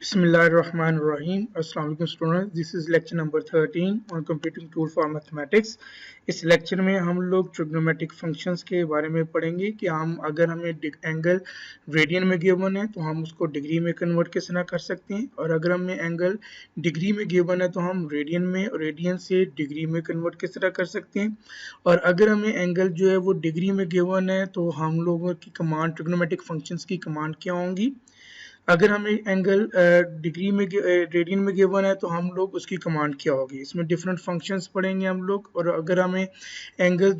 Bismillahirrahmanirrahim. Assalamu alaikum students. This is lecture number 13 on computing tool for mathematics. इस lecture में हम लोग trigonometric functions के बारे में पढ़ेंगे कि हम अगर हमें एंगल रेडियन में गिवन है तो हम उसको डिग्री में कन्वर्ट कैसे ना कर सकते हैं, और अगर हमें एंगल डिग्री में गिवन है तो हम रेडियन में और रेडियन से डिग्री में कन्वर्ट कैसे ना कर सकते हैं, और अगर हमें एंगल जो है वो डिग्री में गिवन है तो हम लोगों की कमांड ट्रिग्नोमेट्रिक फंक्शंस की कमांड क्या होंगी। अगर हमें एंगल डिग्री में रेडियन में गिवन है तो हम लोग उसकी कमांड क्या होगी। इसमें डिफरेंट फंक्शंस पढ़ेंगे हम लोग, और अगर हमें एंगल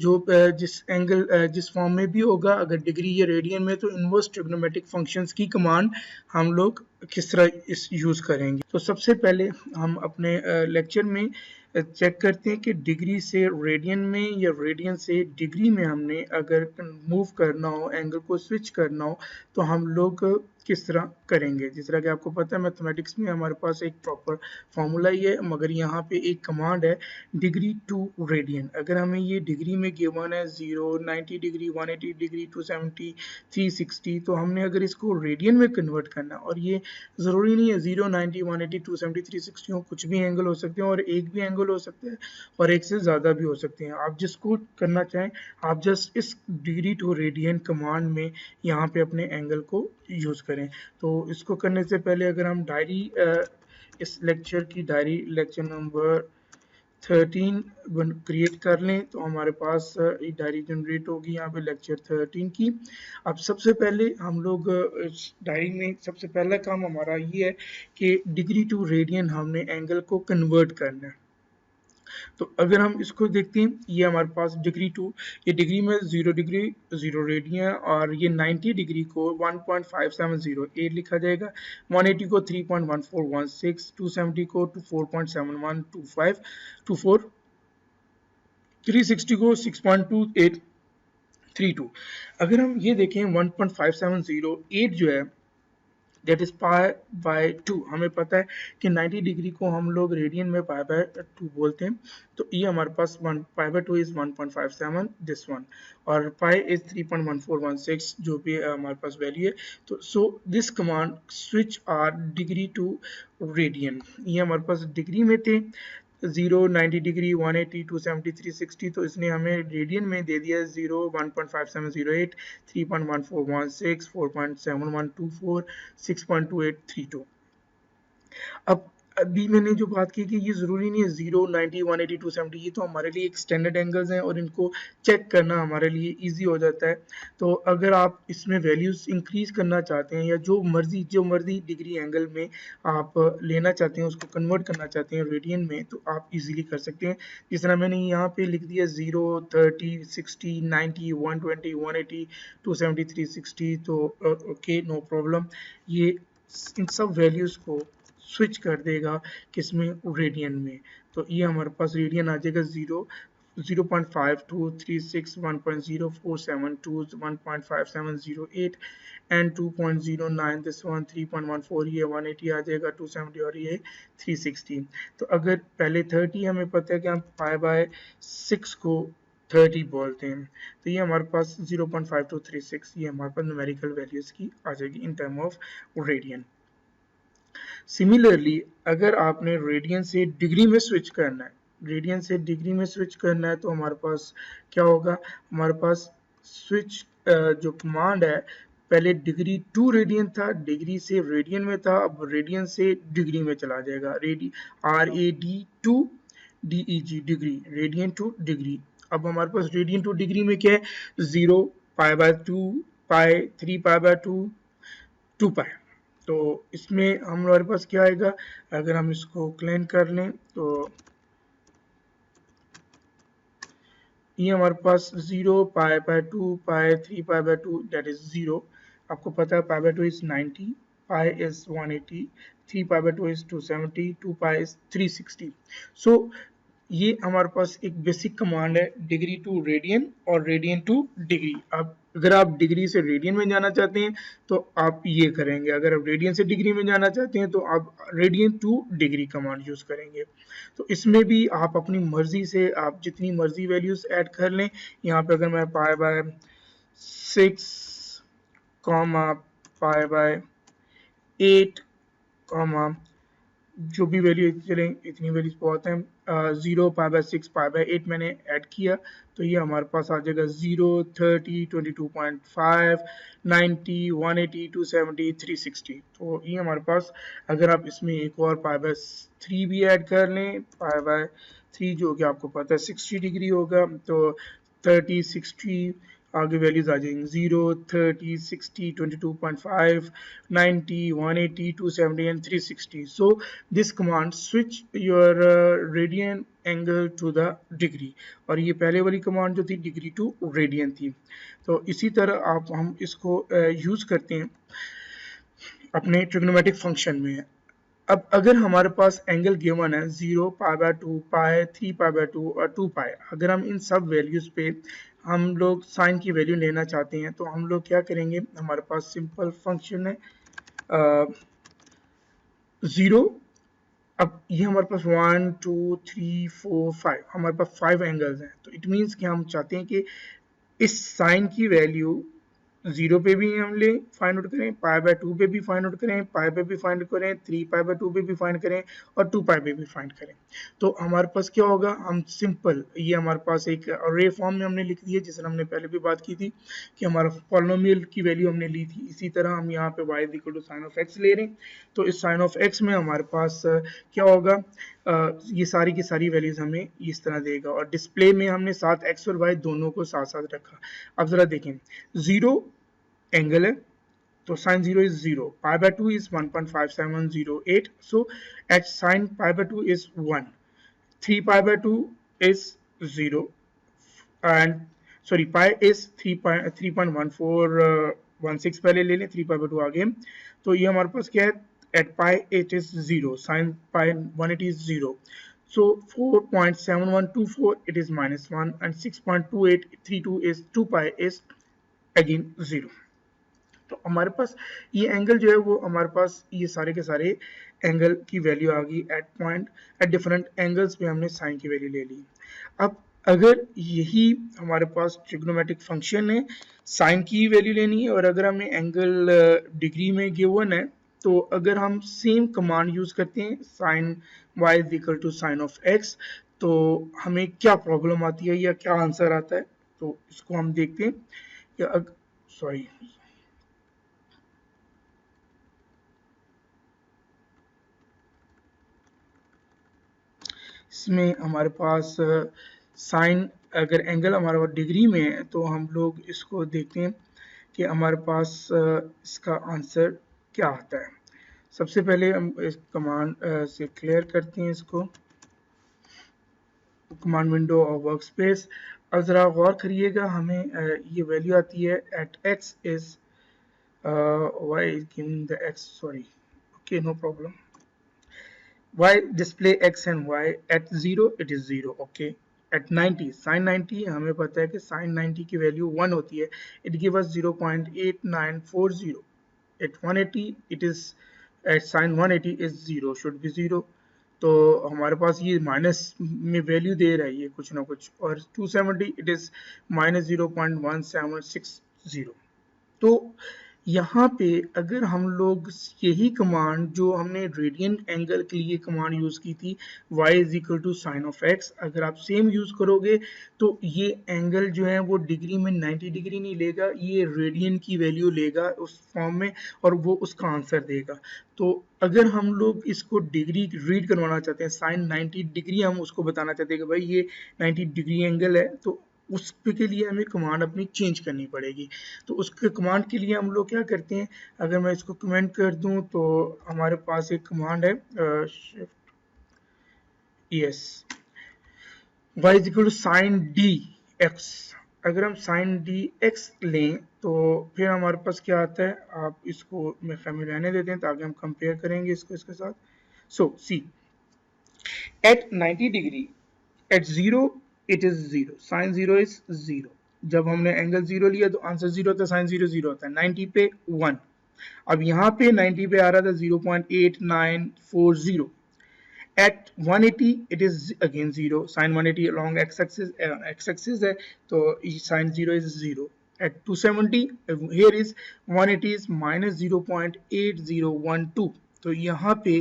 जिस फॉर्म में भी होगा, अगर डिग्री या रेडियन में, तो इनवर्स ट्रिग्नोमेट्रिक फंक्शंस की कमांड हम लोग किस तरह इस यूज करेंगे। तो सबसे पहले हम अपने लेक्चर में चेक करते हैं कि डिग्री से रेडियन में या रेडियन से डिग्री में हमने अगर मूव करना हो, एंगल को स्विच करना हो, तो हम लोग किस तरह करेंगे। जिस तरह कि आपको पता है मैथमेटिक्स में हमारे पास एक प्रॉपर फॉर्मूला ही है, मगर यहाँ पे एक कमांड है डिग्री टू रेडियन। अगर हमें ये डिग्री में गिवन है 0, 90 डिग्री, 180 डिग्री, 270, 360, तो हमने अगर इसको रेडियन में कन्वर्ट करना, और ये ज़रूरी नहीं है 0, 90, 180, 270, 360 हो, कुछ भी एंगल हो सकते हैं, और एक भी एंगल हो सकता है और एक से ज़्यादा भी हो सकते हैं। आप जिसको करना चाहें आप जस्ट इस डिग्री टू रेडियन कमांड में यहाँ पे अपने एंगल को यूज़ करें। तो इसको करने से पहले अगर हम डायरी इस लेक्चर की डायरी लेक्चर नंबर 13 क्रिएट कर लें तो हमारे पास एक डायरी जनरेट होगी यहाँ पे लेक्चर 13 की। अब सबसे पहले हम लोग इस डायरी में सबसे पहला काम हमारा ये है कि डिग्री टू रेडियन हमने एंगल को कन्वर्ट करना है। तो अगर हम इसको देखते हैं, ये हमारे पास डिग्री टू, ये डिग्री में 0 डिग्री 0 रेडियन, और ये 90 डिग्री को 1.5708 लिखा जाएगा, 180 को 3.1416, 270 को 4.712524, 360 को 6.2832। अगर हम ये देखें 1.5708 जो है दैट इज पाई बाय 2। हमें पता है कि 90 डिग्री को हम लोग रेडियन में पाई बाय 2 बोलते हैं, तो ये हमारे पास pi by 2 is 1.57 this one, और पाई इज 3.1416 जो भी हमारे पास वैल्यू है। तो so this command switch are degree to radian, ये हमारे पास डिग्री में थे 0, 90 डिग्री, 180, 270, 360, तो इसने हमें रेडियन में दे दिया 0, 1.5708, 3.1416, 4.7124, 6.2832। अब अभी मैंने जो बात की कि ये ज़रूरी नहीं है 0, 90, 180, 270, ये तो हमारे लिए एक स्टैंडर्ड एंगल्स हैं और इनको चेक करना हमारे लिए इजी हो जाता है। तो अगर आप इसमें वैल्यूज़ इंक्रीज़ करना चाहते हैं या जो मर्ज़ी डिग्री एंगल में आप लेना चाहते हैं, उसको कन्वर्ट करना चाहते हैं रेडियन में, तो आप इजीली कर सकते हैं। जिस तरह मैंने यहाँ पे लिख दिया 0, 30, 60, 90, 120, 180, 270, 360, तो ओके, नो प्रॉब्लम। ये इन सब वैल्यूज़ को स्विच कर देगा किसमें, रेडियन में। तो ये हमारे पास रेडियन आ जाएगा 0, 0.5236, 1.0472, 1.5708 एंड 2.09, दिस वन 3.14, ये 180 आ जाएगा, 270 और ये 360। तो अगर पहले 30 हमें पता है कि हम पाई बाय 6 को 30 बोलते हैं, तो ये हमारे पास 0.5236, ये हमारे पास न्यूमेरिकल वैल्यूज की आ जाएगी in term of radian. Similarly अगर आपने रेडियन से डिग्री में स्विच करना है, रेडियन से डिग्री में स्विच करना है, तो हमारे पास क्या होगा, हमारे पास स्विच जो कमांड है, पहले डिग्री टू रेडियन था, डिग्री से रेडियन में था, अब रेडियन से डिग्री में चला जाएगा, RAD to DEG, degree, radian to degree. अब हमारे पास रेडियन टू डिग्री में क्या है, 0, पाई बाय 2, पाई, 3 पाई बाय 2, 2 पाई। तो इसमें हमारे पास क्या आएगा, अगर हम इसको क्लीन कर लें तो ये हमारे पास 0, पाई by 2, pi, 3 pi by 2, that is 0। आपको पता है पाई by 2 is 90, pi is 180, 3 pi by 2 is 270, 2 pi is 360। सो ये हमारे पास एक बेसिक कमांड है डिग्री टू रेडियन और रेडियन टू डिग्री। अब अगर आप डिग्री से रेडियन में जाना चाहते हैं तो आप ये करेंगे, अगर आप रेडियन से डिग्री में जाना चाहते हैं तो आप radian to degree command use करेंगे। तो इसमें भी आप अपनी मर्जी से आप जितनी मर्जी वैल्यूज ऐड कर लें। यहाँ पे अगर मैं पाई बाय 6, पाई बाय 8, हम जो भी वैल्यू चले इतनी वैल्यूज बहुत हैं, 0 π/6 π/8 मैंने ऐड किया तो ये हमारे पास आ जाएगा 0 30 22.5 90 180 270 360। तो ये हमारे पास, अगर आप इसमें एक और π/3 भी ऐड कर लें, π/3 जो कि आपको पता है 60 डिग्री होगा, तो 30 60 आगे वैल्यूज आ जाएंगी 0 30 60 22.5 90 180 270 and 360। so this command switch your radian angle to the degree, और ये पहले वाली कमांड जो थी डिग्री टू रेडियन थी। तो इसी तरह हम इसको यूज करते हैं अपने ट्रिग्नोमेट्रिक फंक्शन में। अब अगर हमारे पास एंगल गिवन है 0 π/2 पाई 3 π/2 और 2 पाई, अगर हम इन सब वैल्यूज पे हम लोग साइन की वैल्यू लेना चाहते हैं तो हम लोग क्या करेंगे, हमारे पास सिंपल फंक्शन है 0। अब ये हमारे पास 1 2 3 4 5, हमारे पास 5 एंगल्स हैं, तो इट मीन्स कि हम चाहते हैं कि इस साइन की वैल्यू 0 पे भी हम ले फाइंड आउट करें, π/2 पे भी फाइंड आउट करें, पाई पे भी फाइंड करें, 3 π/2 पे भी फाइंड करें और 2 पाई पे भी फाइंड करें। तो हमारे पास क्या होगा, हम सिंपल ये हमारे पास एक अरे फॉर्म में हमने लिख दिया, जिससे हमने पहले भी बात की थी कि हमारा पॉलिनोमियल की वैल्यू हमने ली थी। इसी तरह हम यहाँ पे y = sin of x ले रहे हैं, तो इस sin of x में हमारे पास क्या होगा, ये सारी की सारी वैल्यूज हमें इस तरह देगा, और डिस्प्ले में हमने साथ x और y दोनों को साथ साथ रखा। अब जरा देखें, 0 एंगल है तो sin 0 is 0, π/2 is 1.5708, so at sin π/2 is 1, 3 π/2 is 0 and sorry pi is 3.1416 पहले ले लें, 3 π/2 आगे, तो ये हमारे पास क्या है, at pi it is 0, sin pi 180 is 0, so 4.7124 it is -1 and 6.2832 is 2 pi is again 0। तो हमारे पास ये एंगल जो है वो हमारे पास ये सारे के सारे एंगल की वैल्यू आ गई at point, at different angles पे हमने साइन की वैल्यू ले ली। अब अगर यही हमारे पास ट्रिग्नोमेट्रिक फंक्शन है, साइन की वैल्यू लेनी है और अगर हमें एंगल डिग्री में गिवन है, तो अगर हम सेम कमांड यूज करते हैं sign y = sin of x, तो हमें क्या प्रॉब्लम आती है या क्या आंसर आता है, तो इसको हम देखते हैं कि सॉरी इसमें हमारे पास साइन, अगर एंगल हमारा डिग्री में है तो हम लोग इसको देखते हैं कि हमारे पास इसका आंसर क्या आता है। सबसे पहले हम इस कमांड से क्लियर करते हैं इसको, कमांड विंडो और वर्क स्पेस। अब ज़रा गौर करिएगा, हमें ये वैल्यू आती है at x is y is given the x, sorry, okay, no problem, y display x and y at 0 it is 0, okay, at 90 sin 90 हमें पता है कि sin 90 की वैल्यू 1 होती है, it give us 0.8940, at 180 it is at sin 180 is 0, should be 0, तो हमारे पास ये माइनस में वैल्यू दे रहा है ये कुछ ना कुछ, और 270 इट इज -0.1760। तो यहाँ पे अगर हम लोग यही कमांड जो हमने रेडियंट एंगल के लिए कमांड यूज की थी y = sin of x, अगर आप सेम यूज करोगे तो ये एंगल जो है वो डिग्री में 90 डिग्री नहीं लेगा, ये रेडियन की वैल्यू लेगा उस फॉर्म में और वो उसका आंसर देगा। तो अगर हम लोग इसको डिग्री रीड करवाना चाहते हैं, साइन 90 डिग्री हम उसको बताना चाहते हैं कि भाई ये 90 डिग्री एंगल है, तो उस के लिए हमें कमांड अपनी चेंज करनी पड़ेगी। तो उसके कमांड के लिए हम लोग क्या करते हैं, अगर मैं इसको कमेंट कर दूं तो हमारे पास एक कमांड है shift yes y = sin dx। अगर हम sin dx लें तो फिर हमारे पास क्या आता है, आप इसको मैं फैमिली रहने देते हैं ताकि हम कंपेयर करेंगे इसको इसके साथ। So C at 90 degree at 0 it is 0, sin 0 is 0, जब हमने एंगल 0 लिया तो आंसर 0 होता है, sin 0 0 होता है, 90 पे 1, अब यहाँ पे 90 पे आ रहा था 0.8940, at 180 it is again 0, sin 180 along x axis है तो sin 0 is 0, at 270 here is 180 is -0.8012, तो यहाँ पे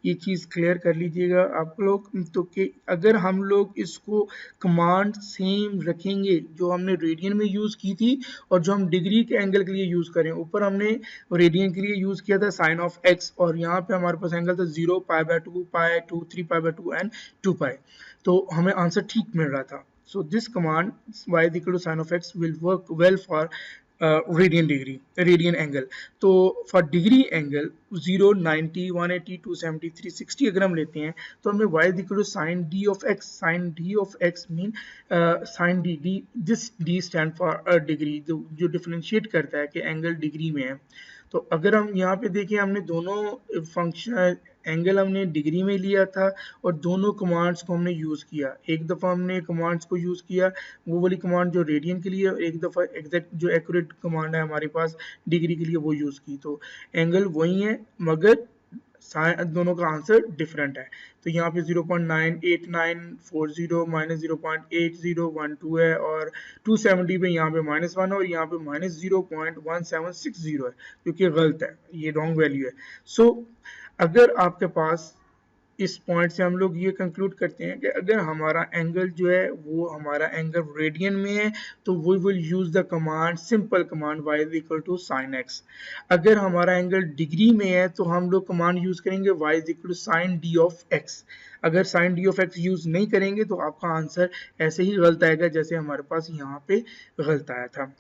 ये चीज़ क्लियर कर लीजिएगा आप लोग, तो कि अगर हम लोग इसको कमांड सेम रखेंगे जो हमने रेडियन में यूज़ की थी और जो हम डिग्री के एंगल के लिए यूज़ करें, ऊपर हमने रेडियन के लिए यूज़ किया था साइन ऑफ एक्स और यहाँ पे हमारे पास एंगल था 0, π/2, π2, 3π/2 एंड 2π, तो हमें आंसर ठीक मिल रहा था. So this command y is equal to sin of x will work well for radian angle. तो for degree angle 0, 90, 180, 270, 360 अगर हम लेते हैं तो हमें y is equal to sin d of x. Sin d of x mean sin d, this d stand for a degree, जो differentiate करता है कि एंगल डिग्री में है. तो अगर हम यहाँ पे देखें, हमने दोनों फंक्शन एंगल हमने डिग्री में लिया था और दोनों कमांड्स को हमने यूज़ किया. एक दफ़ा हमने कमांड्स को यूज़ किया वो वाली कमांड जो रेडियन के लिए, और एक दफ़ा एग्जैक्ट जो एक्यूरेट कमांड है हमारे पास डिग्री के लिए वो यूज़ की. तो एंगल वही है मगर दोनों का आंसर डिफरेंट है. तो यहाँ पे 0.98940 माइनस 0.8012 है और 270 पे यहाँ पे -1 है और यहाँ पे -0.1760 है जो कि गलत है, ये रॉन्ग वैल्यू है. सो अगर आपके पास, इस पॉइंट से हम लोग ये कंक्लूड करते हैं कि अगर हमारा एंगल जो है वो हमारा एंगल रेडियन में है तो we will use the command, simple command y is equal to sin x. अगर हमारा एंगल डिग्री में है तो हम लोग कमांड यूज करेंगे y is equal to sin d of x. अगर sin d of x use नहीं करेंगे तो आपका आंसर ऐसे ही गलत आएगा जैसे हमारे पास यहाँ पे गलत आया था.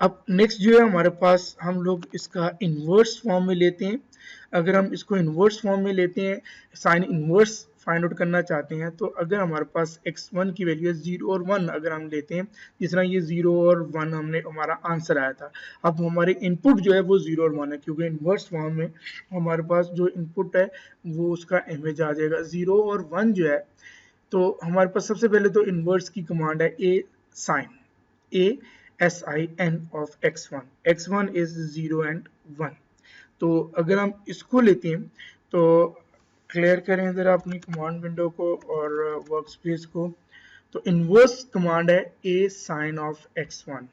अब नेक्स्ट जो है हमारे पास, हम लोग इसका इन्वर्स फॉर्म में लेते हैं. अगर हम इसको इन्वर्स फॉर्म में लेते हैं, साइन इन्वर्स फाइंड आउट करना चाहते हैं, तो अगर हमारे पास x1 की वैल्यू है 0 और 1 अगर हम लेते हैं, जिस तरह ये 0 और 1 हमने हमारा आंसर आया था, अब हमारे इनपुट जो है वो 0 और 1 है क्योंकि इन्वर्स फॉर्म में हमारे पास जो इनपुट है वो उसका इमेज आ जाएगा 0 और 1 जो है. तो हमारे पास सबसे पहले तो इन्वर्स की कमांड है a sin of x1. x1 is 0 and 1. तो अगर हम इसको लेते हैं तो क्लियर करें ज़रा अपनी कमांड विंडो को और वर्क स्पेस को. तो इन्वर्स कमांड है a sin of x1.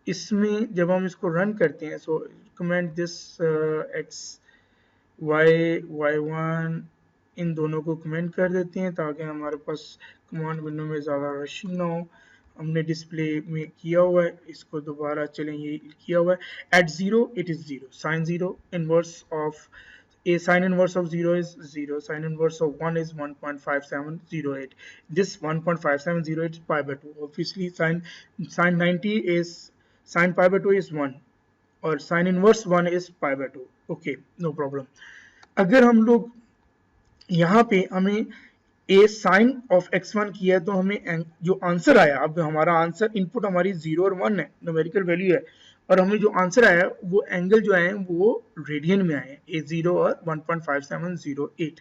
इसमें जब हम इसको रन करते हैं, so comment this x y y1 इन दोनों को कमेंट कर देते हैं ताकि हमारे पास कमांड विंडो में ज़्यादा रशिंग ना हो. हमने डिस्प्ले में किया हुआ है, इसको दोबारा चलें, ये किया हुआ है. At 0 it is 0, sine 0, inverse of a sin inverse of 0 is 0, sin inverse of 1 is 1.5708. This 1.5708 is pi by 2. Obviously sin 90 is sin pi by 2 is 1 और sin inverse 1 is pi by 2. Okay, no problem. अगर हम लोग यहाँ पे हमें a sin of x1 किया है तो हमें जो आंसर आया, अब हमारा आंसर इनपुट हमारी 0 और 1 है, न्यूमेरिकल वैल्यू है, और हमें जो आंसर आया वो एंगल जो आए वो रेडियन में आए, a0 और 1.5708.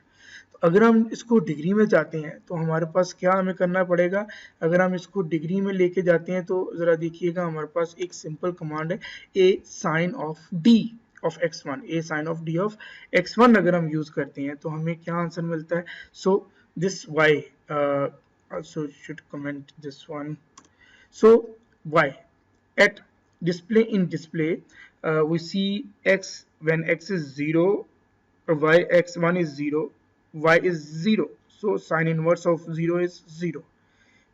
तो अगर हम इसको डिग्री में जाते हैं तो हमारे पास क्या हमें करना पड़ेगा. अगर हम इसको डिग्री में लेके जाते हैं तो ज़रा देखिएगा, हमारे पास एक सिंपल कमांड है a sin of d of x1, a sin of d of x1 अगर हम यूज़ करते हैं तो हमें क्या आंसर मिलता है. सो this y also should comment this one. So y at display, in display we see x when x is 0 or y x1 is 0, y is 0, so sin inverse of 0 is 0.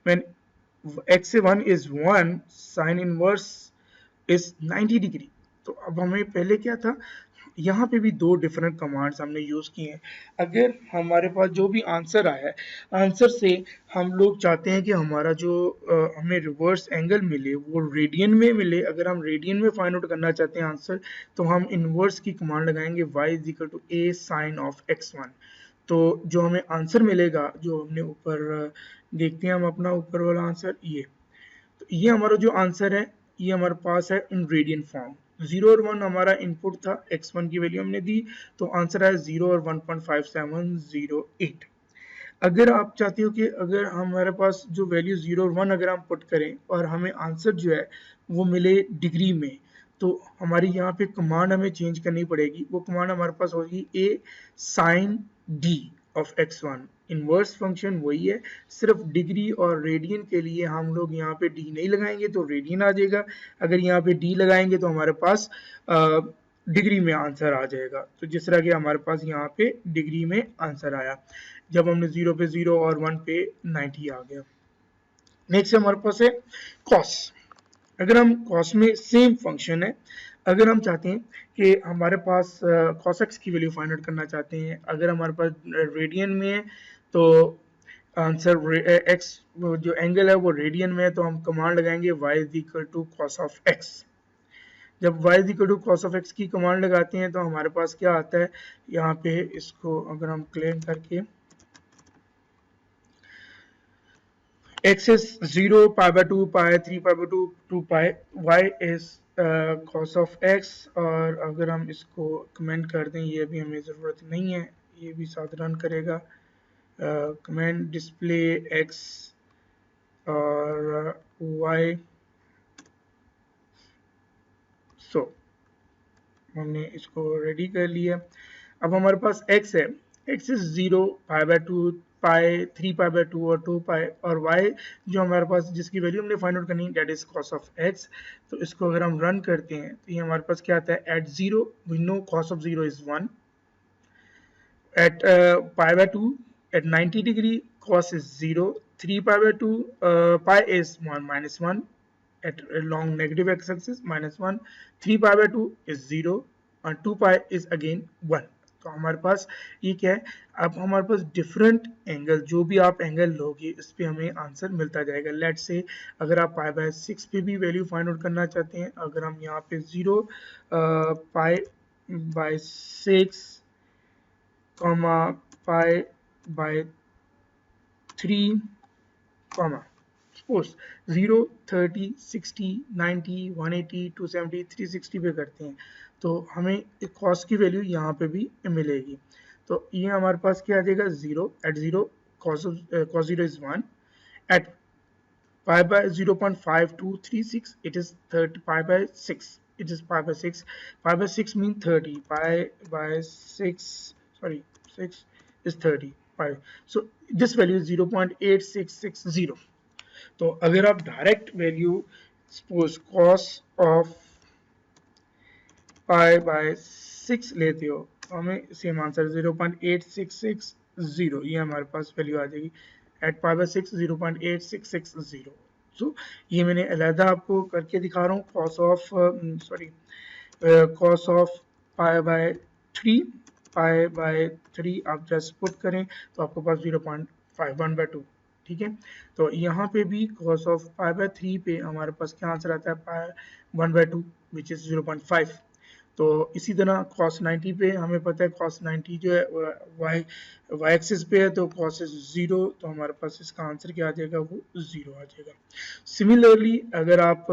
When x1 is 1, sin inverse is 90 degree. तो अब हमें पहले क्या था, यहाँ पे भी दो डिफरेंट कमांड्स हमने यूज़ किए हैं. अगर हमारे पास जो भी आंसर आया है, आंसर से हम लोग चाहते हैं कि हमारा जो हमें रिवर्स एंगल मिले वो रेडियन में मिले. अगर हम रेडियन में फाइंड आउट करना चाहते हैं आंसर, तो हम इन्वर्स की कमांड लगाएंगे y is equal to a sin of x1. तो जो हमें आंसर मिलेगा, जो हमने ऊपर देखते हैं हम अपना ऊपर वाला आंसर, तो ये हमारा जो आंसर है ये हमारे पास है इन रेडियन फॉर्म. 0 और 1 हमारा इनपुट था, x1 की वैल्यू हमने दी तो आंसर है 0 और 1.5708. अगर आप चाहते हो कि अगर हमारे पास जो वैल्यू 0 और 1 अगर हम पुट करें और हमें आंसर जो है वो मिले डिग्री में, तो हमारी यहाँ पे कमांड हमें चेंज करनी पड़ेगी. वो कमांड हमारे पास होगी a sin d of x1. Inverse function वही है, सिर्फ डिग्री और रेडियन के लिए हम लोग यहाँ पे d नहीं लगाएंगे तो रेडियन आ जाएगा. अगर यहाँ पे d लगाएंगे तो हमारे पास डिग्री में आंसर आ जाएगा। तो जिस तरह के हमारे पास यहाँ पे डिग्री में आंसर आया, जब हमने 0 पे 0 और 1 पे 90 आ गया। नेक्स्ट हमारे पास है कॉस। अगर हम कॉस में सेम फंक्शन है, अगर हम चाहते हैं कि हमारे पास कॉस एक्स की वैल्यू फाइंड आउट करना चाहते हैं, अगर हमारे पास रेडियन में है तो आंसर एक्स जो एंगल है वो रेडियन में है, तो हम कमांड लगाएंगे y is equal to cos of x. जब y is equal to cos of x की कमांड लगाते हैं तो हमारे पास क्या आता है, यहाँ पे इसको अगर हम क्लेम करके x is 0, pi by 2, pi 3 pi by 2, 2 pi, y is cos of x। और अगर हम इसको कमेंट कर दें, ये भी हमें ज़रूरत नहीं है, ये भी साथ रन करेगा। कमेंट डिस्प्ले x और y, सो हमने इसको रेडी कर लिया। अब हमारे पास x है, x is 0, pi by 2, pi 3 pi by 2 और 2 पाई, और y जो हमारे पास जिसकी वैल्यू हमने फाइंड आउट करनी है that is cos of x। तो इसको अगर हम रन करते हैं तो ये हमारे पास क्या आता है, at 0 we know cos of 0 is 1, at pi by 2 at 90 degree cos is 0, 3 pi by 2 pi is 1 minus 1 at along negative x-axis minus 1, 3 pi by 2 is 0 and 2 pi is again 1। तो हमारे पास ये क्या है, अब हमारे पास डिफरेंट एंगल, जो भी आप एंगल लोगे इस पे हमें आंसर मिलता जाएगा। लेट से अगर आप पाई बाय 6 पे भी वैल्यू फाइंड आउट करना चाहते हैं, अगर हम यहाँ पे 0 pi by 6 comma pi by 3 comma suppose 0, 30, 60, 90, 180, 270, 360 पे करते हैं तो हमें कॉस की वैल्यू यहाँ पे भी मिलेगी। तो ये हमारे पास क्या आ जाएगा, 0 eight 0 cos 0 is 1, at pi by 0.5236 it is 30, pi by 6 it is pi by 6, pi by 6 mean 30, pi by 6 sorry 6 is 30 pi, so this value is 0.8660। तो अगर आप direct value suppose cos of pi by 6 लेते हो तो हमें same answer 0.8660, ये हमारे पास value आ जाएगी एट पाई बाय 6 0.8660। सो ये मैंने अलहदा आपको करके दिखा रहा हूँ। cos of pi by 3, pi by 3 आप जस्ट पुट करें तो आपके पास 0.51/2, ठीक है। तो यहाँ पे भी cos ऑफ पाई बाय 3 पे हमारे पास क्या आंसर आता है, पाई 1/2 विच इज 0.5। तो इसी तरह cos 90 पे हमें पता है cos 90 जो है y एक्सिस पे है, तो cos is 0, तो हमारे पास इसका आंसर क्या आ जाएगा, वो 0 आ जाएगा। सिमिलरली अगर आप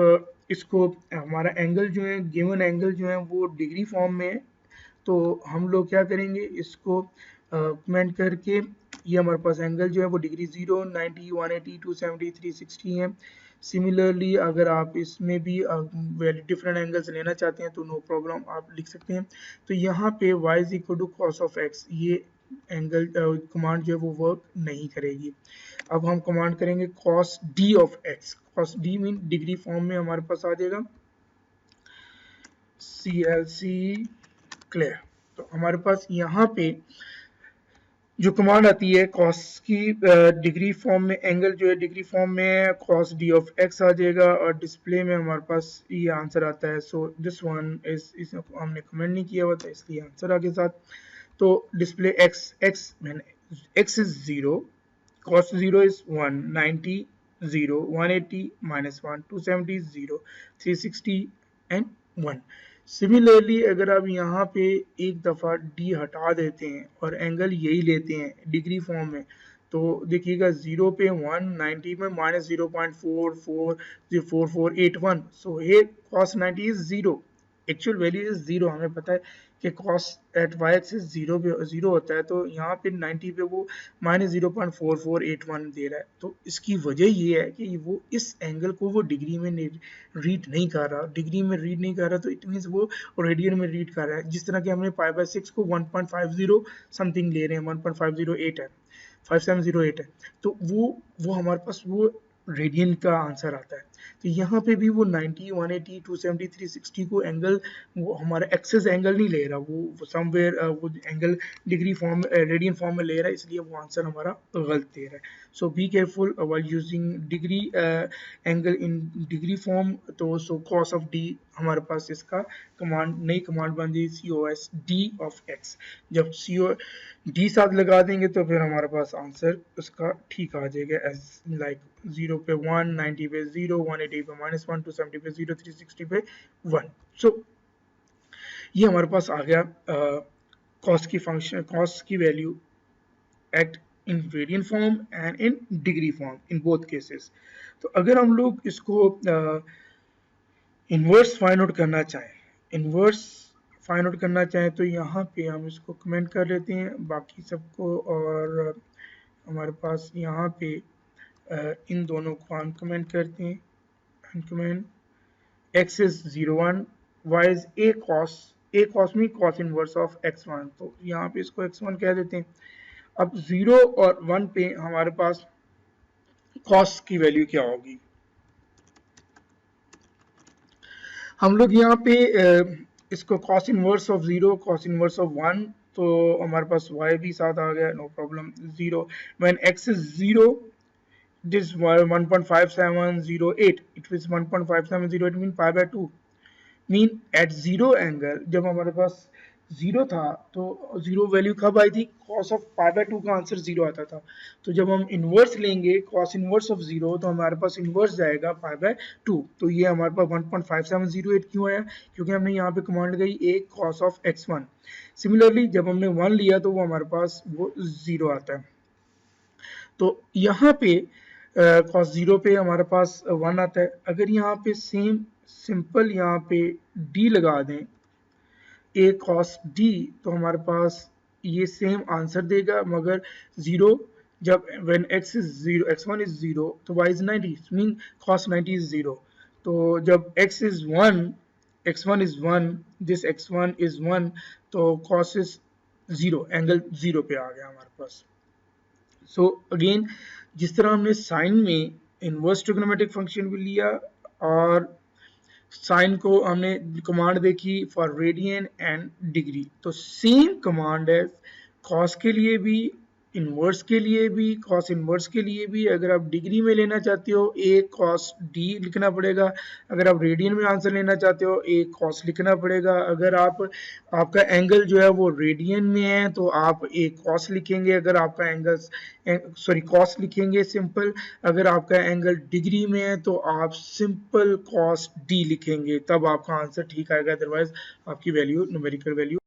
इसको, हमारा एंगल जो है, गिवन एंगल जो है वो डिग्री फॉर्म में है, तो हम लोग क्या करेंगे, इसको कमेंट करके, ये हमारे पास एंगल जो है वो डिग्री 0, 90, 180, 270, 360 है। सिमिलरली अगर आप इसमें भी डिफरेंट एंगल्स लेना चाहते हैं तो नो प्रॉब्लम, आप लिख सकते हैं। तो यहाँ पे y is equal to cos of x, ये एंगल कमांड जो है वो वर्क नहीं करेगी। अब हम कमांड करेंगे cos d of x, cos d mean degree form में हमारे पास आ जाएगा CLC क्लियर। तो हमारे पास यहाँ पे जो कमांड आती है cos की डिग्री फॉर्म में, एंगल जो है डिग्री फॉर्म में cos d ऑफ x आ जाएगा, और डिस्प्ले में हमारे पास ये आंसर आता है। सो दिस वन इज, इसमें हमने कमेंट नहीं किया हुआ था इसलिए आंसर आगे साथ। तो display x is 0, cos 0 is 1, 90 0, 180 -1, 270 0, 360 and 1। Similarly अगर आप यहाँ पे एक दफ़ा d हटा देते हैं और एंगल यही लेते हैं डिग्री फॉर्म में, तो देखिएगा 0 पे 1, 90 में -0.444481, सो ये cos 90 is 0, actual value is 0। हमें पता है कि cos एट y एक्सिस 0 पे 0 होता है, तो यहाँ पे 90 पे वो -0.4481 दे रहा है। तो इसकी वजह ये है कि वो इस एंगल को वो डिग्री में रीड नहीं कर रहा, डिग्री में रीड नहीं कर रहा, तो इट मीन्स वो रेडियन में रीड कर रहा है। जिस तरह के हमने पाई बाय 6 को 1.50 समथिंग ले रहे हैं, 1.508 है, 5708 है, तो वो हमारे पास वो रेडियन का आंसर आता है। तो यहाँ पे भी वो 90, 180, 270, 360 को एंगल वो हमारा एक्सेस एंगल नहीं ले रहा, वो समवेयर वो angle degree form radian form में ले रहा है, इसलिए वो आंसर हमारा गलत दे रहा है. So be careful while using degree angle in degree form. तो सो कॉस ऑफ डी हमारे पास इसका कमांड नई कमांड बन जाएगी COS D ऑफ x. जब CO D साथ लगा देंगे तो फिर हमारे पास आंसर उसका ठीक आ जाएगा एज लाइक 0 पे 1, 90 पे 0, 180 पे -1, 270 पे 0, 360 पे 1. सो ये हमारे पास आ गया कॉस की फंक्शन, कॉस की value at in radian form and in degree form in both cases. तो अगर हम लोग इसको इनवर्स फाइंड आउट करना चाहें, इनवर्स फाइंड आउट करना चाहें तो यहाँ पे हम इसको कमेंट कर लेते हैं बाकी सबको, और हमारे पास यहाँ पे इन दोनों को हम कमेंट करते हैं. Uncomment x is 0 1, y is a cos में cos इनवर्स ऑफ x1. तो यहाँ पे इसको x1 कह देते हैं. अब 0 और 1 पे हमारे पास cos की वैल्यू क्या होगी. हम लोग यहाँ पे इसको cos inverse of 0, cos inverse of 1, तो हमारे पास y भी साथ आ गया, no problem. 0 when x is 0, this 1.5708, it was 1.5708 mean pi by 2, mean at zero angle. जब हमारे पास जीरो था तो जीरो वैल्यू कब आई थी, कॉस ऑफ पाई बाय 2 का आंसर जीरो आता था. तो जब हम इनवर्स लेंगे कॉस इनवर्स ऑफ जीरो तो हमारे पास इनवर्स जाएगा पाई बाय 2. तो ये हमारे पास 1.5708 क्यों आया, क्योंकि हमने यहाँ पे कमांड गई ए कॉस ऑफ x1. सिमिलरली जब हमने 1 लिया तो वो हमारे पास वो जीरो आता है. तो यहाँ पे कॉस जीरो पे हमारे पास 1 आता है. अगर यहाँ पे सेम सिंपल यहाँ पे d लगा दें a cos d, तो हमारे पास ये सेम आंसर देगा, मगर 0 जब when x is 0, x1 is 0 तो y is 90, mean cos 90 is 0. तो जब x is 1, x1 is 1, this x1 is 1, तो cos is 0, एंगल 0 पे आ गया हमारे पास. सो अगेन जिस तरह हमने साइन में इनवर्स ट्रिग्नोमेट्रिक फंक्शन भी लिया और साइन को हमने कमांड देखी फॉर रेडियन एंड डिग्री, तो सेम कमांड है कॉस के लिए भी, इनवर्स के लिए भी, कॉस इनवर्स के लिए भी. अगर आप डिग्री में लेना चाहते हो ए कॉस डी लिखना पड़ेगा, अगर आप रेडियन में आंसर लेना चाहते हो ए कॉस लिखना पड़ेगा. अगर आपका एंगल जो है वो रेडियन में है तो आप ए कॉस लिखेंगे, अगर आपका एंगल कॉस लिखेंगे सिंपल. अगर आपका एंगल डिग्री में है तो आप सिंपल कॉस डी लिखेंगे, तब आपका आंसर ठीक आएगा, अदरवाइज आपकी वैल्यू न्यूमेरिकल वैल्यू